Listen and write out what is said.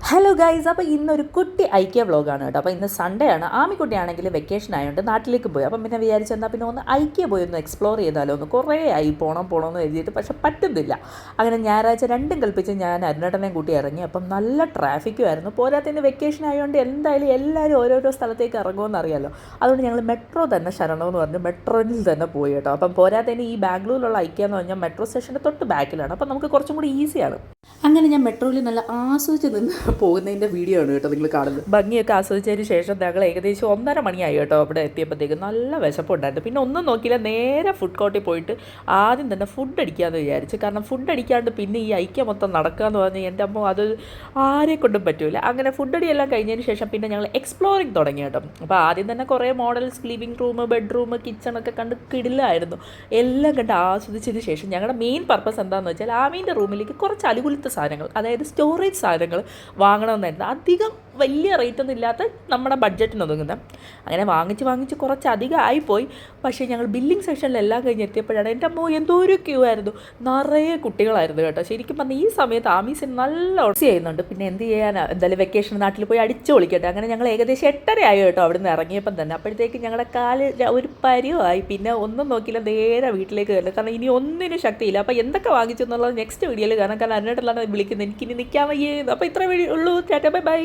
Hello guys, അപ്പോൾ ഇന്നൊരു കുട്ടി ഐക്യ വ്ളോഗാണ് കേട്ടോ. അപ്പോൾ ഇന്ന് സൺഡേ ആണ്. ആമിക്കുട്ടിയാണെങ്കിൽ വെക്കേഷൻ ആയതുകൊണ്ട് നാട്ടിലേക്ക് പോയി. അപ്പം പിന്നെ വിചാരിച്ചെന്നാൽ പിന്നെ ഒന്ന് ഐക്യ പോയി ഒന്ന് എക്സ്പ്ലോർ ചെയ്താലോ, ഒന്ന് കുറേ ആയി പോകണമെന്ന് എഴുതിയിട്ട്, പക്ഷെ പറ്റുന്നില്ല. അങ്ങനെ ഞായറാഴ്ച രണ്ടും കൽപ്പിച്ച് ഞാൻ അരുണേട്ടനെയും കൂട്ടി ഇറങ്ങി. അപ്പം നല്ല ട്രാഫിക്കും ആയിരുന്നു. പോരാത്തതിന് വെക്കേഷൻ ആയതുകൊണ്ട് എന്തായാലും എല്ലാവരും ഓരോരോ സ്ഥലത്തേക്ക് ഇറങ്ങുമെന്ന് അറിയാമല്ലോ. അതുകൊണ്ട് ഞങ്ങൾ മെട്രോ തന്നെ ശരണമെന്ന് പറഞ്ഞ് മെട്രോയിൽ തന്നെ പോയി കേട്ടോ. അപ്പം പോരാത്തതിന് ഈ ബാംഗ്ലൂരിലുള്ള ഐക്യ എന്ന് പറഞ്ഞാൽ മെട്രോ സ്റ്റേഷൻ്റെ തൊട്ട് ബാക്കിലാണ്. അപ്പം നമുക്ക് കുറച്ചും കൂടി ഈസിയാണ്. അങ്ങനെ ഞാൻ മെട്രോയിൽ നല്ല ആസ്വദിച്ച് നിന്ന് പോകുന്നതിൻ്റെ വീഡിയോ ആണ് കേട്ടോ നിങ്ങൾ കാണുന്നത്. ഭംഗിയൊക്കെ ആസ്വദിച്ചതിന് ശേഷം ഞങ്ങൾ ഏകദേശം 1:30 മണിയായി കേട്ടോ അവിടെ എത്തിയപ്പോഴത്തേക്ക്. നല്ല വിശപ്പുണ്ടായിരുന്നു. പിന്നെ ഒന്നും നോക്കിയില്ല, നേരെ ഫുഡ് കോർട്ടിൽ പോയിട്ട് ആദ്യം തന്നെ ഫുഡ് അടിക്കാമെന്ന് വിചാരിച്ചു. കാരണം ഫുഡ് അടിക്കാണ്ട് പിന്നെ ഈ ഐക്യ മൊത്തം നടക്കാമെന്ന് പറഞ്ഞ് എൻ്റെ അമ്മ അത് ആരെ കൊണ്ടും പറ്റില്ല. അങ്ങനെ ഫുഡ് അടിയെല്ലാം കഴിഞ്ഞതിന് ശേഷം പിന്നെ ഞങ്ങൾ എക്സ്പ്ലോറിങ് തുടങ്ങി കേട്ടോ. അപ്പോൾ ആദ്യം തന്നെ കുറേ മോഡൽസ്, ലിവിങ് റൂം, ബെഡ്റൂം, കിച്ചണൊക്കെ കണ്ട് കിടിലായിരുന്നു. എല്ലാം കണ്ട് ആസ്വദിച്ചതിന് ശേഷം ഞങ്ങളുടെ മെയിൻ പർപ്പസ് എന്താണെന്ന് വെച്ചാൽ ആമീൻ്റെ റൂമിലേക്ക് കുറച്ച് അലുകുലത്തെ സാധനങ്ങൾ, അതായത് സ്റ്റോറേജ് സാധനങ്ങൾ വാങ്ങണമെന്നായിരുന്നു. അധികം വലിയ റേറ്റൊന്നും ഇല്ലാത്ത നമ്മുടെ ബഡ്ജറ്റിന് ഒതുങ്ങുന്ന. അങ്ങനെ വാങ്ങിച്ച് കുറച്ചധികം ആയിപ്പോയി. പക്ഷേ ഞങ്ങൾ ബില്ലിംഗ് സെക്ഷനിലെല്ലാം കഴിഞ്ഞ് എത്തിയപ്പോഴാണ് എൻ്റെ അമ്മ എന്തോ ഒരു ക്യൂ ആയിരുന്നു. നിറയെ കുട്ടികളായിരുന്നു കേട്ടോ. ശരിക്കും പറഞ്ഞാൽ ഈ സമയത്ത് ആമീസിന് നല്ല ഒച്ച ചെയ്യുന്നുണ്ട്. പിന്നെ എന്ത് ചെയ്യാനാണ്, എന്തായാലും വെക്കേഷൻ നാട്ടിൽ പോയി അടിച്ചു പൊളിക്കട്ടെ. അങ്ങനെ ഞങ്ങൾ ഏകദേശം 8:30 ആയി കേട്ടോ അവിടെ നിന്ന് ഇറങ്ങിയപ്പം തന്നെ. അപ്പോഴത്തേക്ക് ഞങ്ങളുടെ കാല് ഒരു പരിവായി. പിന്നെ ഒന്നും നോക്കിയില്ല, നേരെ വീട്ടിലേക്ക് കയറി. കാരണം ഇനി ഒന്നിനും ശക്തിയില്ല. അപ്പോൾ എന്തൊക്കെ വാങ്ങിച്ചു എന്നുള്ളത് നെക്സ്റ്റ് വീഡിയോയിൽ കാരണം അതിനായിട്ടുള്ളതാണ് വിളിക്കുന്നത്. എനിക്കിനി നിൽക്കാൻ വയ്യേ. അപ്പോൾ ഇത്ര ഉള്ളൂ. Tata, bye bye.